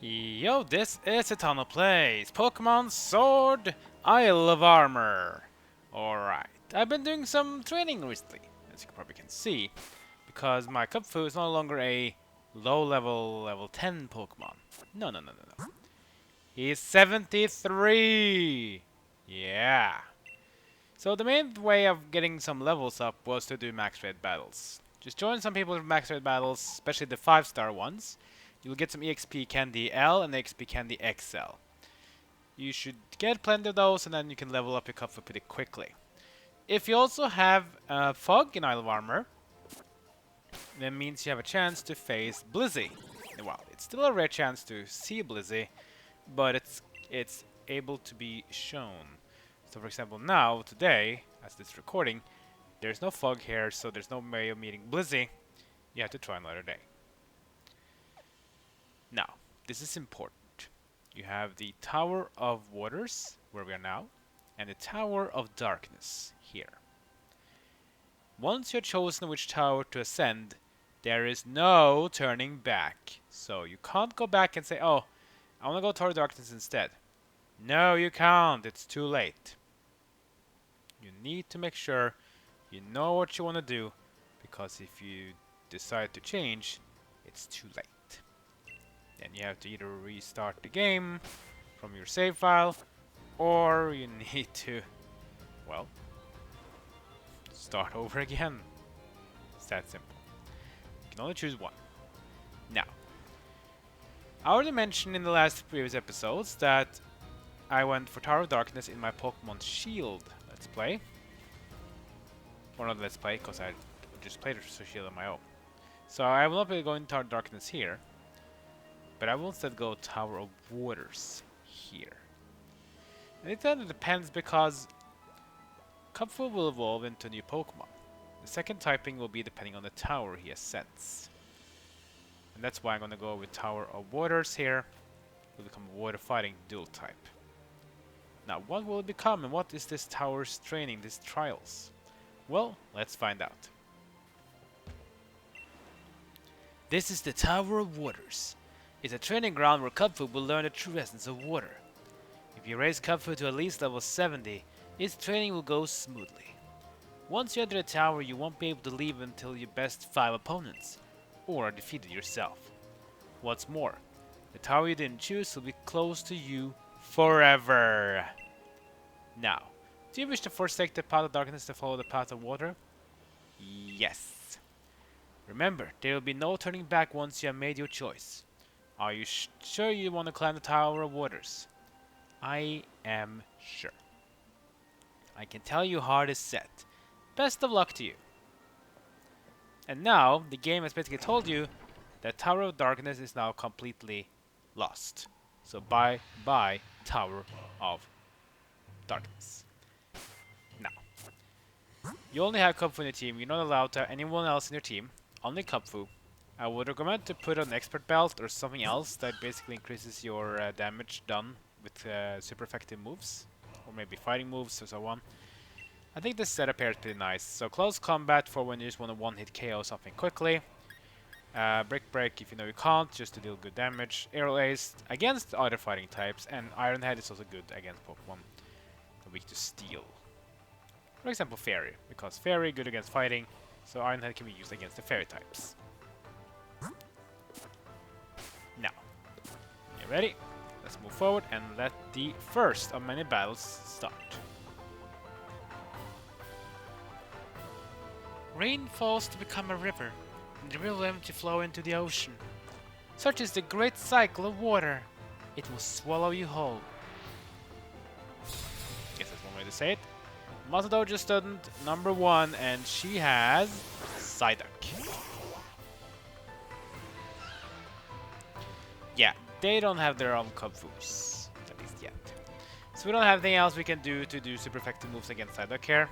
Yo, this is a ton of plays. Pokemon Sword, Isle of Armor. Alright, I've been doing some training recently, as you probably can see, because my Kubfu is no longer a level 10 Pokemon. No. He's 73! Yeah. So the main way of getting some levels up was to do max raid battles. Just join some people's max raid battles, especially the 5-star ones. You'll get some Exp Candy L and Exp Candy XL. You should get plenty of those and then you can level up your Kubfu pretty quickly. If you also have Fog in Isle of Armor, that means you have a chance to face Blizzy. Well, it's still a rare chance to see Blizzy, but it's able to be shown. So for example now, today, as this recording, there's no fog here, so there's no way of meeting Blizzy. You have to try another day. Now, this is important. You have the Tower of Waters, where we are now, and the Tower of Darkness, here. Once you've chosen which tower to ascend, there is no turning back. So you can't go back and say, oh, I want to go Tower of Darkness instead. No, you can't. It's too late. You need to make sure you know what you want to do, because if you decide to change, it's too late. Then you have to either restart the game from your save file, or you need to, well, start over again. It's that simple. You can only choose one. Now, I already mentioned in the last previous episodes that I went for Tower of Darkness in my Pokemon Shield Let's Play. Or not Let's Play, because I just played Shield on my own. So I will not be going Tower of Darkness here, but I will instead go Tower of Waters here. And it kind of depends, because Kubfu will evolve into a new Pokemon. The second typing will be depending on the tower he ascends. And that's why I'm going to go with Tower of Waters here. It will become a water fighting dual type. Now, what will it become, and what is this tower's training, these trials? Well, let's find out. This is the Tower of Waters. It's a training ground where Kubfu will learn the true essence of water. If you raise Kubfu to at least level 70, its training will go smoothly. Once you enter the tower, you won't be able to leave until you best 5 opponents, or are defeated yourself. What's more, the tower you didn't choose will be close to you forever. Now, do you wish to forsake the path of darkness to follow the path of water? Yes. Remember, there will be no turning back once you have made your choice. Are you sure you want to climb the Tower of Waters? I am sure. I can tell your heart is set. Best of luck to you. And now, the game has basically told you that Tower of Darkness is now completely lost. So bye Tower of Darkness. Now, you only have Kubfu in your team. You're not allowed to have anyone else in your team. Only Kubfu. I would recommend to put an expert belt or something else that basically increases your damage done with super effective moves, or maybe fighting moves or so on. I think this setup here is pretty nice. So close combat for when you just want to one-hit KO something quickly. Break if you know you can't, just to deal good damage. Aerial Ace against other fighting types, and Iron Head is also good against Pokemon weak to Steel. For example, Fairy, because Fairy good against fighting, so Iron Head can be used against the Fairy types. Now, you ready? Let's move forward and let the first of many battles start. Rain falls to become a river, and the river will empty flow into the ocean. Such is the great cycle of water. It will swallow you whole. Guess that's one way to say it. Matadojo student number 1, and she has Psyduck. Yeah, they don't have their own Kubfus, at least yet. So we don't have anything else we can do to do super effective moves against Psyduck here.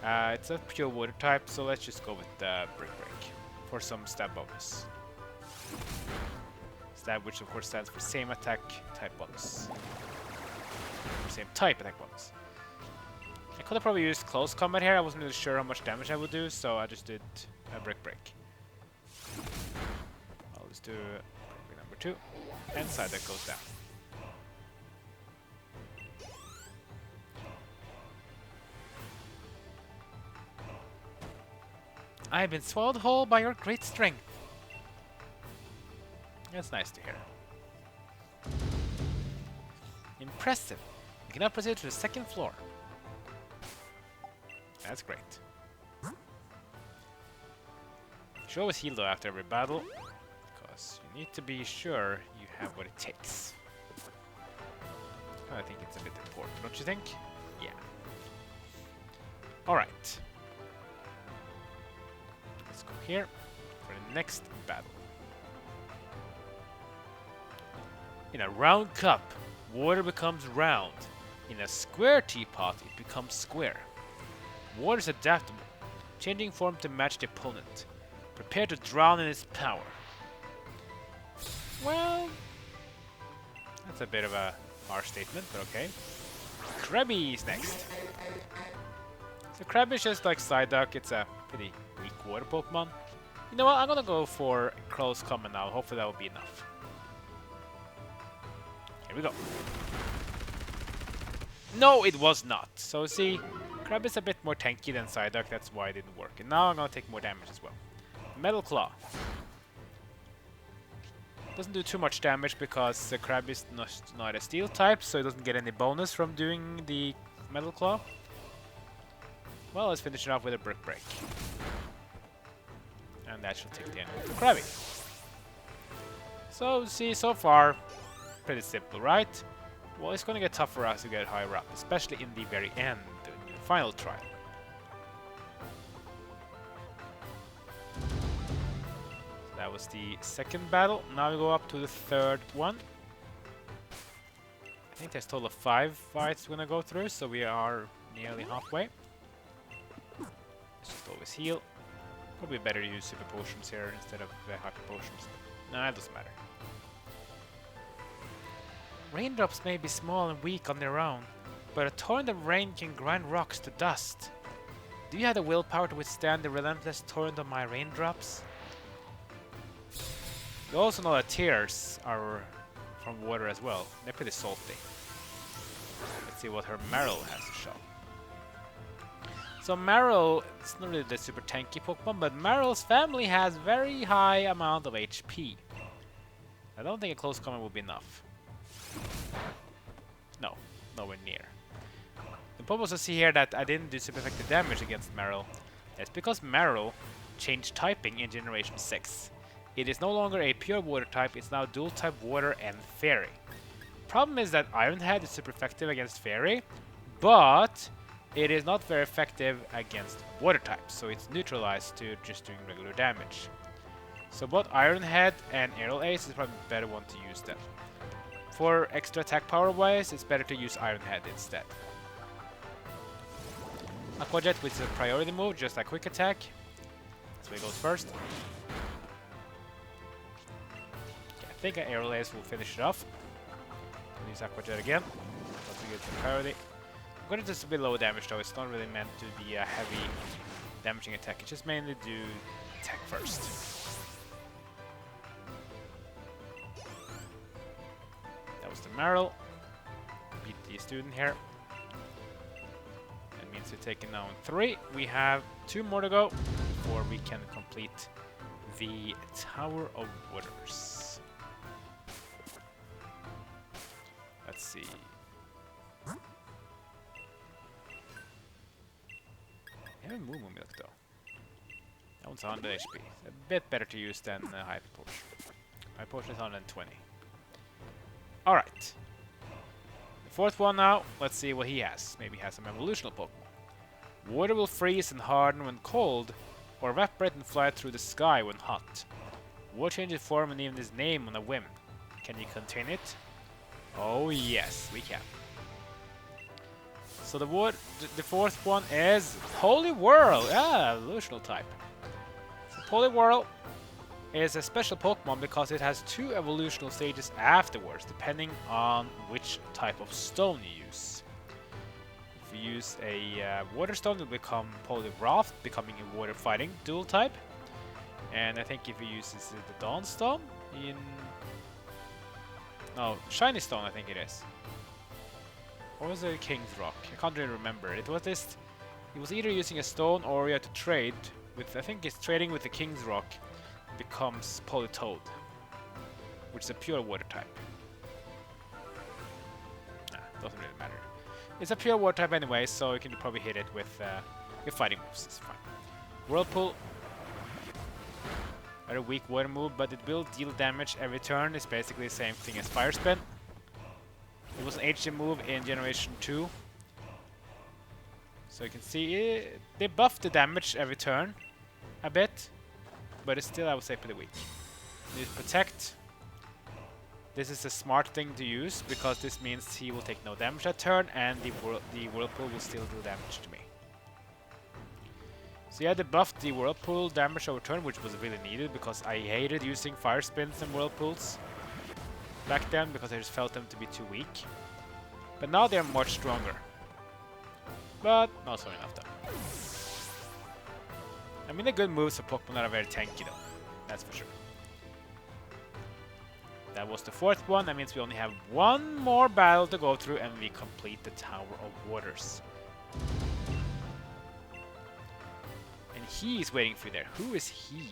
It's a pure water type, so let's just go with Brick Break for some stab bonus. Stab, which of course stands for same attack type bonus. Or same type attack bonus. I could have probably used close combat here. I wasn't really sure how much damage I would do, so I just did a Brick Break. I'll just do number 2, and Psyduck goes down. I have been swallowed whole by your great strength. That's nice to hear. Impressive. You can now proceed to the 2nd floor. That's great. You should always heal though after every battle, because you need to be sure you have what it takes. I think it's a bit important, don't you think? Yeah. Alright. Let's go here for the next battle. In a round cup, water becomes round. In a square teapot, it becomes square. Water is adaptable, changing form to match the opponent. Prepare to drown in its power. Well, that's a bit of a harsh statement, but okay. Krabby's next. So Krabby is just like Psyduck, it's a pretty weak water Pokemon. You know what, I'm gonna go for Close Combat now, hopefully that will be enough. Here we go. No, it was not. So see, Krabby is a bit more tanky than Psyduck, that's why it didn't work. And now I'm gonna take more damage as well. Metal Claw. Doesn't do too much damage because the Krabby is not a steel type, so it doesn't get any bonus from doing the Metal Claw. Well, let's finish it off with a Brick Break. And that should take the end of the Krabby. So, see, so far, pretty simple, right? Well, it's gonna get tougher as you get higher up, especially in the very end, in the final trial. So that was the 2nd battle. Now we go up to the 3rd one. I think there's a total of 5 fights we're gonna go through, so we are nearly halfway. Let's just always heal. Probably better to use super potions here instead of hyper potions. No, it doesn't matter. Raindrops may be small and weak on their own, but a torrent of rain can grind rocks to dust. Do you have the willpower to withstand the relentless torrent of my raindrops? You also know that tears are from water as well. They're pretty salty. Let's see what her Marill has to show. So Marill, it's not really the super tanky Pokemon, but Marill's family has very high amount of HP. I don't think a close combat will be enough. No, nowhere near. The problem is to see here that I didn't do super effective damage against Marill. That's because Marill changed typing in Generation 6. It is no longer a pure water type, it's now dual type water and fairy. Problem is that Iron Head is super effective against fairy, but it is not very effective against water types, so it's neutralized to just doing regular damage. So both Iron Head and Aerial Ace is probably the better one to use then. For extra attack power wise, it's better to use Iron Head instead. Aqua Jet with a priority move, just a quick attack. So he goes first. Okay, I think Aerial Ace will finish it off. I'll use Aqua Jet again. Once we get the priority. I'm going to just a bit low damage though, it's not really meant to be a heavy damaging attack, it's just mainly do attack first. That was the Marill. Beat the student here. That means we're taking down 3. We have 2 more to go before we can complete the Tower of Waters. Let's see. I haven't moved Milk though. That one's 100 HP. A bit better to use than Hyper Potion. Hyper Potion is 120. Alright. The 4th one now. Let's see what he has. Maybe he has some evolutional Pokemon. Water will freeze and harden when cold, or evaporate and fly through the sky when hot. Water changes form and even his name on a whim. Can you contain it? Oh yes, we can. So the 4th one is Poliwhirl. Ah, evolutional type. So Poliwhirl is a special Pokemon because it has 2 evolutional stages afterwards, depending on which type of stone you use. If you use a water stone, it will become Poliwrath, becoming a water fighting dual type. And I think if you use the Dawn Stone in No, shiny stone I think it is. Or was it King's Rock? I can't really remember. It was this. It was either using a stone or you had to trade with. I think it's trading with the King's Rock becomes Politoad, which is a pure water type. Nah, doesn't really matter. It's a pure water type anyway, so you can probably hit it with fighting moves. It's fine. Whirlpool. Very weak water move, but it will deal damage every turn. It's basically the same thing as Fire Spin. It was an HM move in Generation 2. So you can see they buff the damage every turn a bit, but it's still, I would say, pretty weak. You Protect. This is a smart thing to use because this means he will take no damage that turn and the Whirlpool will still do damage to me. So yeah, they buffed the Whirlpool damage over turn, which was really needed because I hated using Fire Spins and Whirlpools back then because I just felt them to be too weak. But now they're much stronger. But not so enough though. I mean, the good moves for Pokemon that are very tanky though. That's for sure. That was the fourth one. That means we only have one more battle to go through and we complete the Tower of Waters. And he is waiting for you there. Who is he?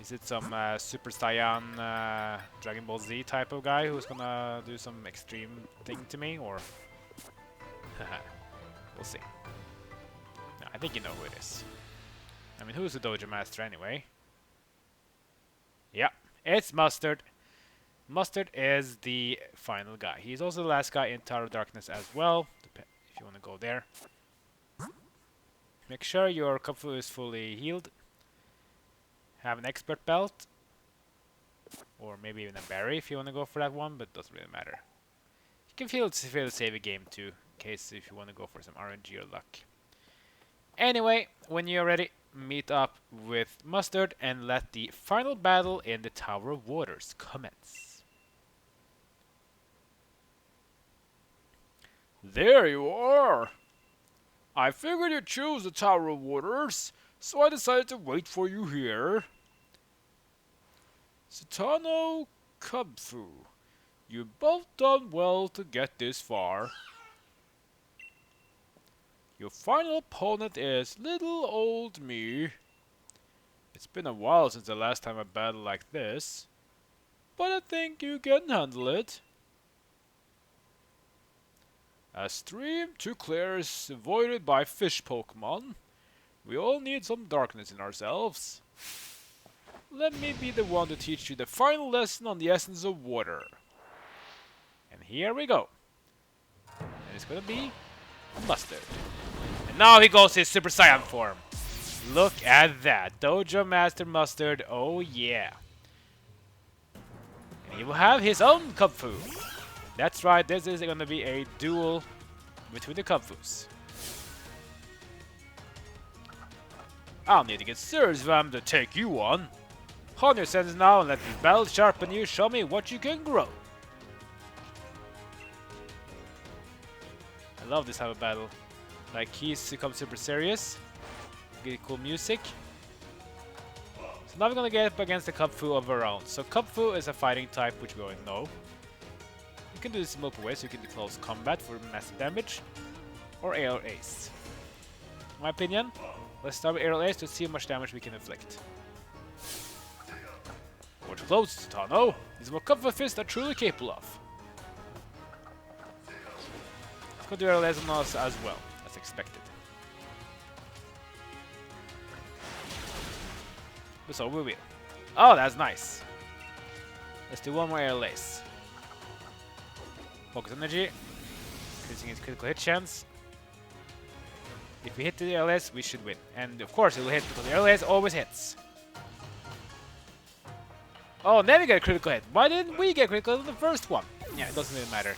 Is it some Super Saiyan Dragon Ball Z type of guy who's gonna do some extreme thing to me, or? We'll see. No, I think you know who it is. I mean, who's the Dojo Master anyway? Yeah, it's Mustard. Mustard is the final guy. He's also the last guy in Tower of Darkness as well, if you want to go there. Make sure your Kubfu is fully healed. Have an expert belt. Or maybe even a berry if you want to go for that one, but it doesn't really matter. You can feel to save a game too, in case if you want to go for some RNG or luck. Anyway, when you're ready, meet up with Mustard and let the final battle in the Tower of Waters commence. There you are! I figured you'd choose the Tower of Waters, so I decided to wait for you here. Satano, Kubfu, you've both done well to get this far. Your final opponent is little old me. It's been a while since the last time I battled like this, but I think you can handle it. A stream too clear is avoided by fish Pokemon. We all need some darkness in ourselves. Let me be the one to teach you the final lesson on the essence of water. And here we go. And it's gonna be Mustard. And now he goes his Super Saiyan form. Look at that. Dojo Master Mustard, oh yeah. And he will have his own Kubfu. That's right, this is gonna be a duel between the Kubfus. I'll need to get serious if I'm to take you on. Hone your senses now and let this battle sharpen you. Show me what you can grow. I love this type of battle. Like, he's become super serious. Get cool music. So now we're gonna get up against the Kubfu of our own. So Kubfu is a fighting type, which we already know. You can do this in multiple ways. You can do close combat for massive damage, or aerial ace. In my opinion, let's start with aerial ace to see how much damage we can inflict. Watch close, Tano. These are what Kubfu fists are truly capable of. Let's go do aerial ace on us as well, as expected. So we will. Oh, that's nice. Let's do one more aerial ace. Focus energy, increasing his critical hit chance. If we hit the LS, we should win. And of course it will hit because the LS always hits. Oh, then we get a critical hit. Why didn't we get critical in the first one? Yeah, it doesn't really matter.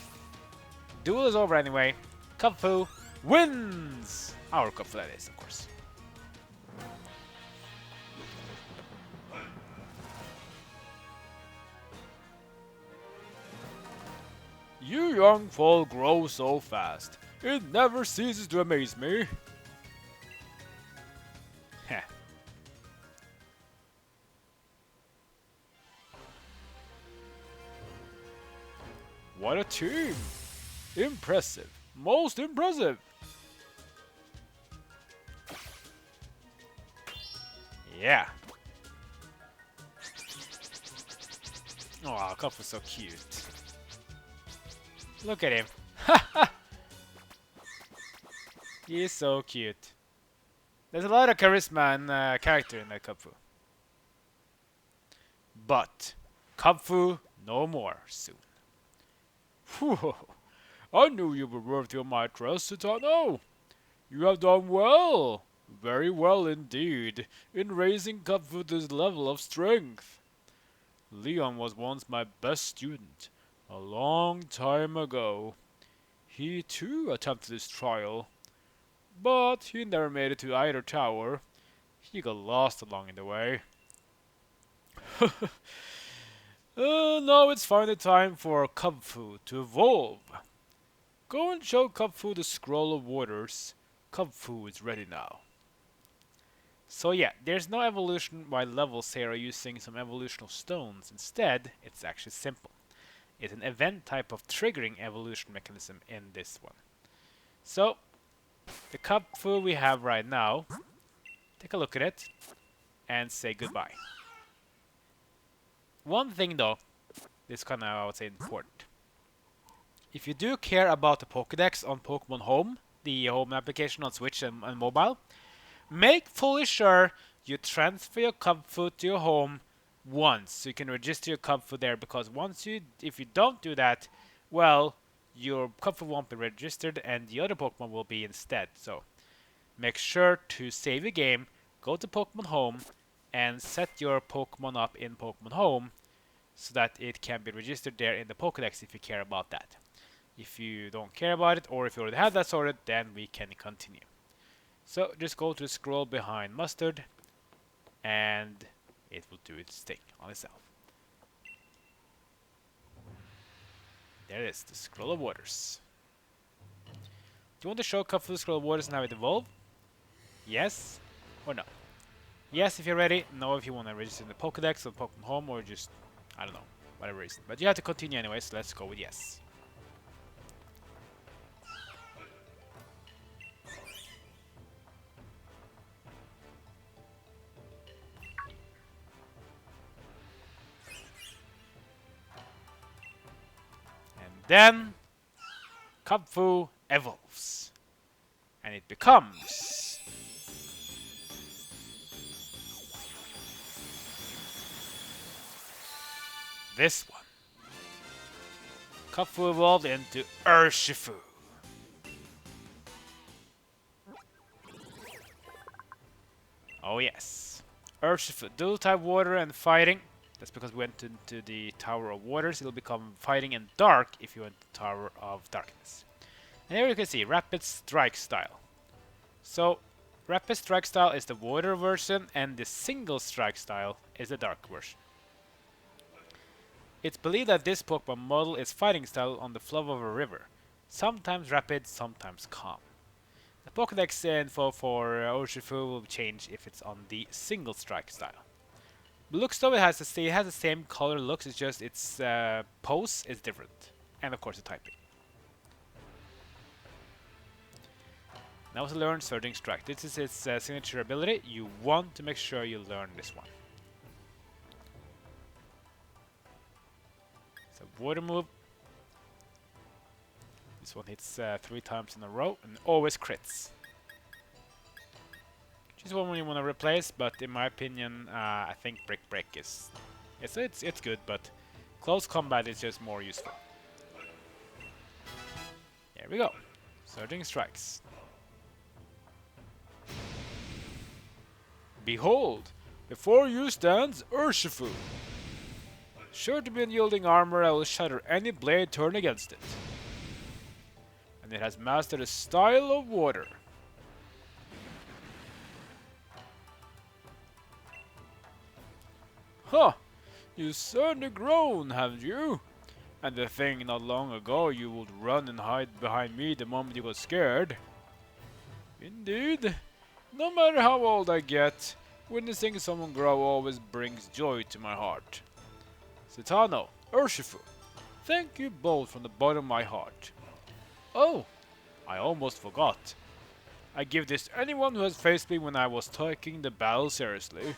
Duel is over anyway. Kubfu wins! Our Kubfu, that is, of course. You young folk grow so fast. It never ceases to amaze me. Heh. What a team! Impressive. Most impressive. Yeah. Oh, Kubfu's so cute. Look at him. He's so cute. There's a lot of charisma and character in that Kubfu. But Kubfu no more soon. Whew. I knew you were worthy of my trust, Tano. You have done well, very well indeed, in raising Kubfu to this level of strength. Leon was once my best student, a long time ago. He too attempted this trial, but he never made it to either tower. He got lost along the way. Now it's finally time for Kubfu to evolve. Go and show Kubfu the Scroll of Waters. Kubfu is ready now. So yeah, there's no evolution by levels here or using some evolutional stones. Instead, it's actually simple. It's an event type of triggering evolution mechanism in this one. So, the Kubfu we have right now, take a look at it and say goodbye. One thing though, this kind of I would say important. If you do care about the Pokédex on Pokemon Home, the home application on Switch and mobile, make fully sure you transfer your Kubfu to your home once, so you can register your Kubfu there. Because if you don't do that, well, your Kubfu won't be registered, and the other Pokemon will be instead. So make sure to save your game, go to Pokemon Home, and set your Pokemon up in Pokemon Home, so that it can be registered there in the Pokédex if you care about that. If you don't care about it, or if you already have that sorted, then we can continue. So just go to the scroll behind Mustard, and it will do its thing on itself. There it is, the Scroll of Waters. Do you want to show Kubfu the Scroll of Waters and how it evolves? Yes or no? Yes if you're ready, no if you want to register in the Pokédex or Pokemon Home, or just, I don't know, whatever reason. But you have to continue anyway, so let's go with yes. Then Kubfu evolves, and it becomes this one. Kubfu evolved into Urshifu. Oh yes, Urshifu, dual type water and fighting. That's because we went into the Tower of Waters. It'll become fighting and dark if you went to Tower of Darkness. And here you can see Rapid Strike style. So, Rapid Strike style is the water version, and the single strike style is the dark version. It's believed that this Pokemon model is fighting style on the flow of a river. Sometimes rapid, sometimes calm. The Pokédex info for Urshifu will change if it's on the single strike style. Looks though, it has the same color looks, it's just its pose is different. And of course the typing. Now to learn Surging Strike. This is its signature ability. You want to make sure you learn this one. It's a water move. This one hits 3 times in a row and always crits. Just one you want to replace, but in my opinion, I think Brick Break is it's good, but close combat is just more useful. Here we go, Surging Strikes. Behold, before you stands Urshifu. Sure to be unyielding armor, I will shatter any blade turned against it. And it has mastered a style of water. Huh, you've certainly grown, haven't you? And the thing not long ago you would run and hide behind me the moment you got scared. Indeed. No matter how old I get, witnessing someone grow always brings joy to my heart. Cetano, Urshifu, Thank you both from the bottom of my heart. Oh, I almost forgot. I give this to anyone who has faced me when I was taking the battle seriously.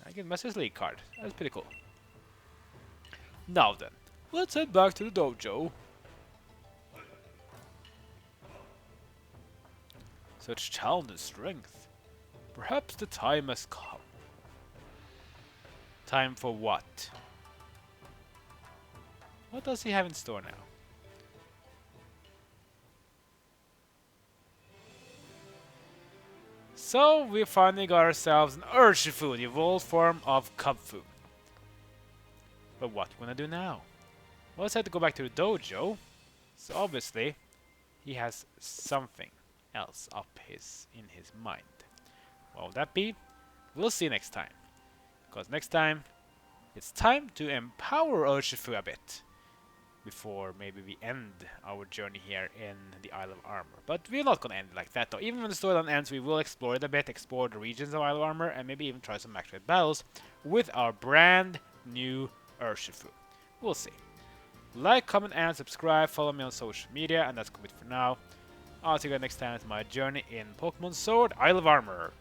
I get Master's League card. That's pretty cool. Now then, let's head back to the dojo. Such talent and strength. Perhaps the time has come. Time for what? What does he have in store now? So we finally got ourselves an Urshifu, the evolved form of Kubfu. But what we're gonna do now? Well, let's have to go back to the dojo. So obviously, he has something else in his mind. What will that be? We'll see next time. Because next time, it's time to empower Urshifu a bit. Before maybe we end our journey here in the Isle of Armor. But we're not gonna end it like that though. Even when the storyline ends, we will explore it a bit, explore the regions of Isle of Armor, and maybe even try some actual battles with our brand new Urshifu. We'll see. Like, comment, and subscribe. Follow me on social media, and that's it for now. I'll see you guys next time with my journey in Pokemon Sword Isle of Armor.